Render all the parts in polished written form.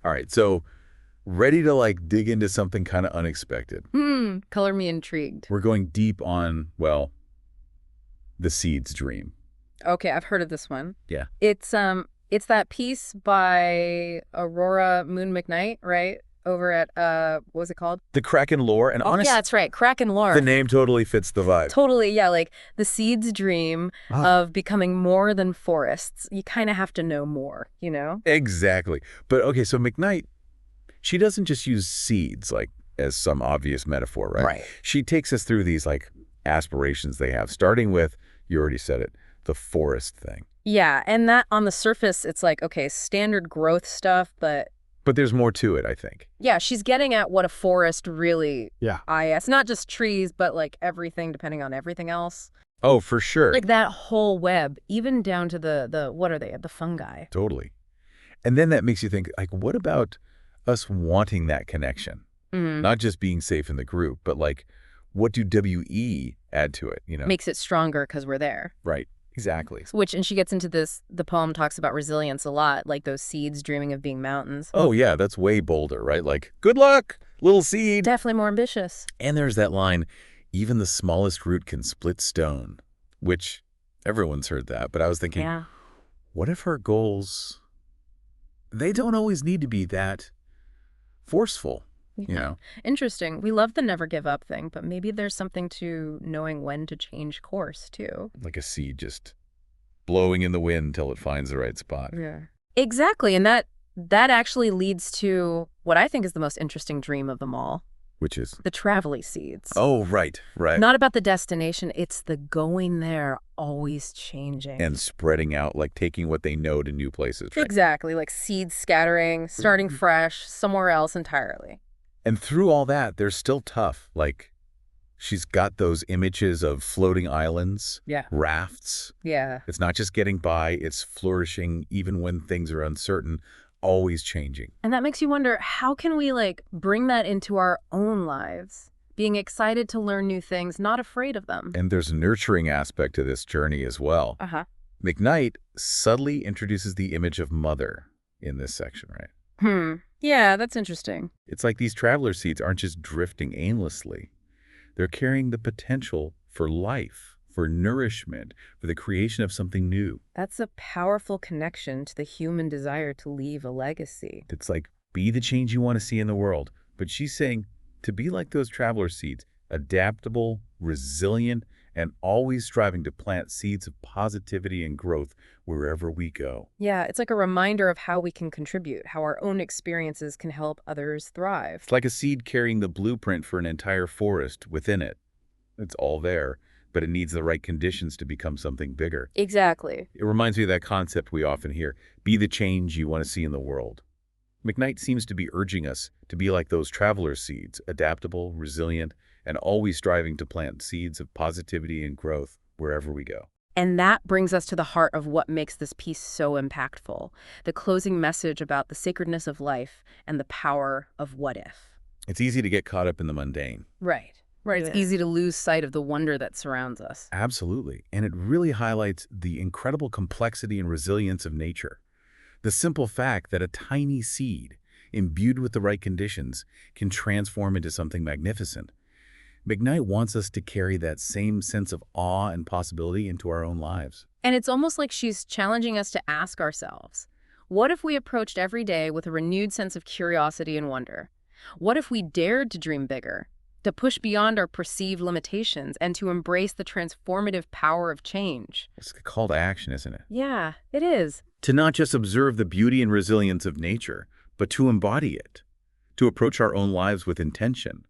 All right, so ready to like dig into something kind of unexpected. Color me intrigued. We're going deep on, well, the seed's dream. Okay, I've heard of this one. Yeah. It's that piece by Aurora Moon McKnight, right? Over at what was it called? The Kraken lore, and Oh, yeah, honest, that's right. Kraken the lore. name totally fits the vibe. Totally, yeah, like the seed's dream of becoming more than forests. You kind of have to know more, you know? Exactly. But okay, so McKnight, she doesn't just use seeds like as some obvious metaphor, right? Right. She takes us through these like aspirations they have, starting with, you already said it, the forest thing. Yeah, and that on the surface, it's like, okay, standard growth stuff, but But there's more to it, I think. yeah, she's getting at what a forest really Yeah. is. Not just trees, but like everything, depending on everything else. Oh, for sure. Like that whole web, even down to the what are they? The fungi. Totally. And then that makes you think, like, what about us wanting that connection? Mm. Not just being safe in the group, but like, what do WE add to it, you know? Makes it stronger because we're there. Right. Exactly. Which, and she gets into this, the poem talks about resilience a lot, like those seeds dreaming of being mountains. Oh, yeah, that's way bolder, right? Like, good luck, little seed. Definitely more ambitious. And there's that line, even the smallest root can split stone, which everyone's heard that. But I was thinking, Yeah. what if her goals, they don't always need to be that forceful, you know? Interesting. We love the never give up thing, but maybe there's something to knowing when to change course, too. Like a seed just blowing in the wind till it finds the right spot. Yeah. Exactly. And that actually leads to what I think is the most interesting dream of them all, Which is, the travel-y seeds. oh, right. Not about the destination, it's the going there, always changing. And spreading out, like taking what they know to new places. Right? Exactly, like seeds scattering, starting fresh, somewhere else entirely. And through all that, they're still tough. Like, she's got those images of floating islands, Yeah. rafts. Yeah. It's not just getting by, it's flourishing even when things are uncertain, always changing. And that makes you wonder, how can we like bring that into our own lives? Being excited to learn new things, not afraid of them. And there's a nurturing aspect to this journey as well. Uh-huh. McKnight subtly introduces the image of mother in this section, right? Yeah, that's interesting. It's like these traveler seeds aren't just drifting aimlessly. They're carrying the potential for life, for nourishment, for the creation of something new. That's a powerful connection to the human desire to leave a legacy. It's like, be the change you want to see in the world. But she's saying to be like those traveler seeds, adaptable, resilient, and always striving to plant seeds of positivity and growth wherever we go. Yeah, it's like a reminder of how we can contribute, how our own experiences can help others thrive. It's like a seed carrying the blueprint for an entire forest within it. It's all there, but it needs the right conditions to become something bigger. Exactly. It reminds me of that concept we often hear, be the change you want to see in the world. McKnight seems to be urging us to be like those traveler seeds, adaptable, resilient, and always striving to plant seeds of positivity and growth wherever we go. And that brings us to the heart of what makes this piece so impactful, the closing message about the sacredness of life and the power of what if. It's easy to get caught up in the mundane. Right. It's easy to lose sight of the wonder that surrounds us. Absolutely. And it really highlights the incredible complexity and resilience of nature. The simple fact that a tiny seed, imbued with the right conditions, can transform into something magnificent. McKnight wants us to carry that same sense of awe and possibility into our own lives. And it's almost like she's challenging us to ask ourselves, what if we approached every day with a renewed sense of curiosity and wonder? What if we dared to dream bigger, to push beyond our perceived limitations and to embrace the transformative power of change? It's a call to action, isn't it? Yeah, it is. To not just observe the beauty and resilience of nature, but to embody it, to approach our own lives with intention,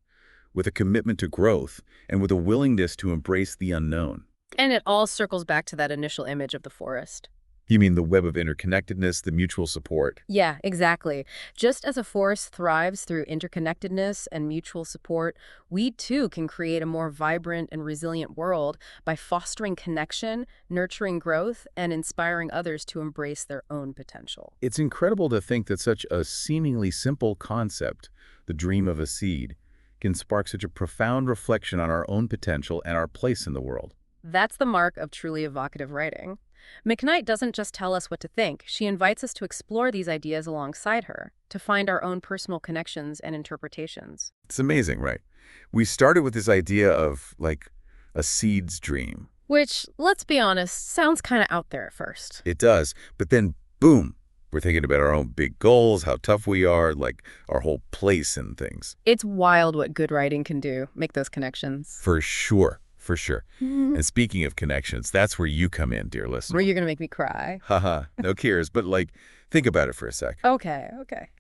with a commitment to growth, and with a willingness to embrace the unknown. And it all circles back to that initial image of the forest. You mean the web of interconnectedness, the mutual support? Yeah, exactly. Just as a forest thrives through interconnectedness and mutual support, we too can create a more vibrant and resilient world by fostering connection, nurturing growth, and inspiring others to embrace their own potential. It's incredible to think that such a seemingly simple concept, the dream of a seed, can spark such a profound reflection on our own potential and our place in the world. That's the mark of truly evocative writing. McKnight doesn't just tell us what to think. She invites us to explore these ideas alongside her, to find our own personal connections and interpretations. It's amazing, right? We started with this idea of, like, a seed's dream. Which, let's be honest, sounds kind of out there at first. It does, but then, boom, we're thinking about our own big goals, how tough we are, like our whole place in things. It's wild what good writing can do, make those connections. For sure, for sure. And speaking of connections, that's where you come in, dear listener. Were you going to make me cry? Haha, no cares, but, like, think about it for a sec. Okay.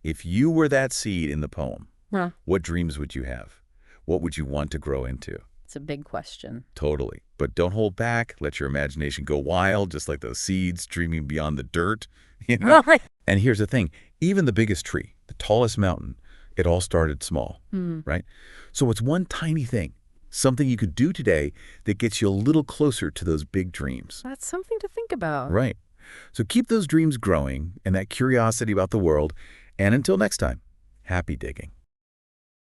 If you were that seed in the poem, Huh. what dreams would you have? What would you want to grow into? It's a big question. Totally. But don't hold back. Let your imagination go wild, just like those seeds dreaming beyond the dirt. You know? And here's the thing. Even the biggest tree, the tallest mountain, it all started small, right? So it's one tiny thing, something you could do today that gets you a little closer to those big dreams. That's something to think about. Right. So keep those dreams growing and that curiosity about the world. And until next time, happy digging.